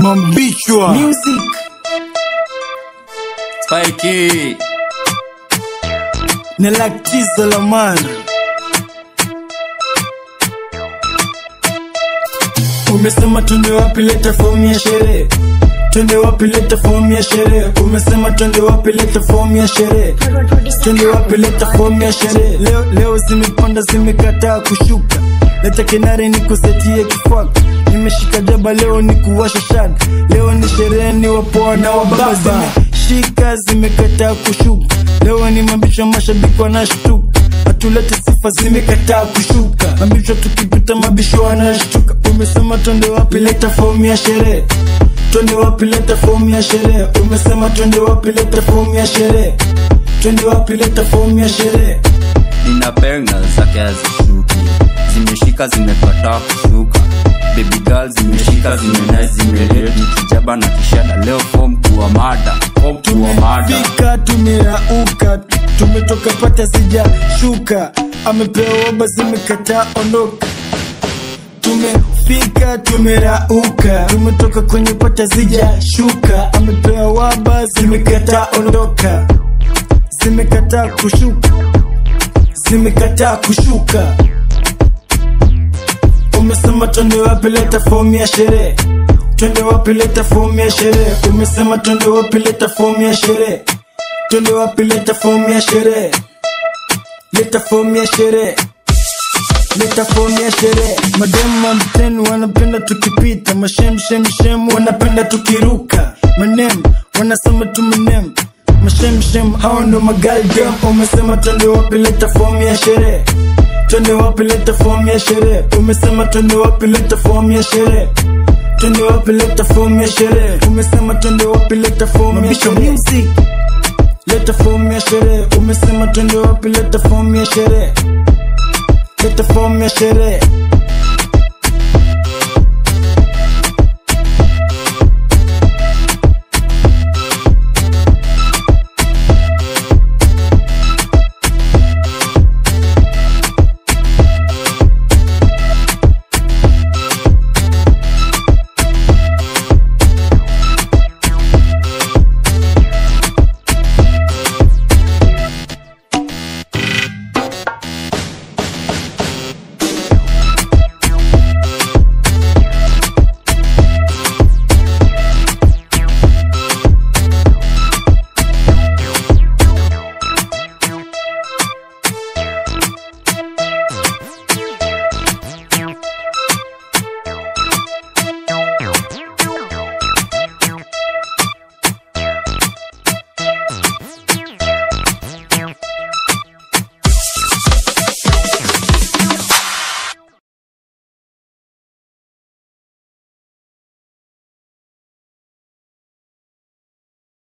Mambichwa Music Spikey Nelaktiza la man. Umesema twende wapi, leta fomu ya sherehe. Twende wapi, leta fomu ya sherehe. Umesema twende wapi, leta fomu ya sherehe. Twende wapi, leta fomu ya sherehe. Leo zimepanda zimekataa kushuka. Leta kinari nikusetie kifaka. Nimeshika jaba leo nikuwasha shada. Leo ni sherehe ni wapoa na wababa. Zimeshika zimekataa kushuka. Leo ni mabisho mashabiki wanashtuka. Atulete sifa zimekataa kushuka. Mabisho tukipita mabisho wanashtuka. Umesema twende wapi, leta fomu ya sherehe. Twende wapi, leta fomu ya sherehe. Umesema twende wapi, leta fomu ya sherehe. Twende wapi, leta fomu ya sherehe. nina penga zake hazishuki, zimeshika zimekataa kushuka. Baby girl zimeshika zimenai zimeleti kijaba na kishada. Leo form kuwa mada, form kuwa mada. Tumefika tumerauka, tumetoka pata sija shuka. Amepewa waba zimekataa ondoka. Tumefika tumerauka, tumetoka kwenye pata zija shuka. Amepewa waba zimekataa ondoka. Zimekataa kushuka, zimekataa kushuka. Umesema twende wapi, leta fomu ya sherehe. Twende wapi, leta fomu ya sherehe. Umesema twende wapi, leta fomu ya sherehe. Twende wapi, leta fomu ya sherehe. Leta fomu ya sherehe. Leta fomu ya sherehe. Mademu mteni wanapenda tukipita. Mashem shem shem wanapenda tukiruka. Manem wanasema tumenem. Mashem shem hao ndo magaldem. Umesema twende wapi, leta fomu ya sherehe. Twende wapi, leta fomu ya sherehe. Umesema twende wapi, leta fomu ya sherehe. Twende wapi, leta fomu ya sherehe. Umesema twende wapi, leta fomu ya sherehe. Music Leta fomu ya sherehe. Umesema twende wapi, leta fomu ya sherehe. Leta fomu ya sherehe.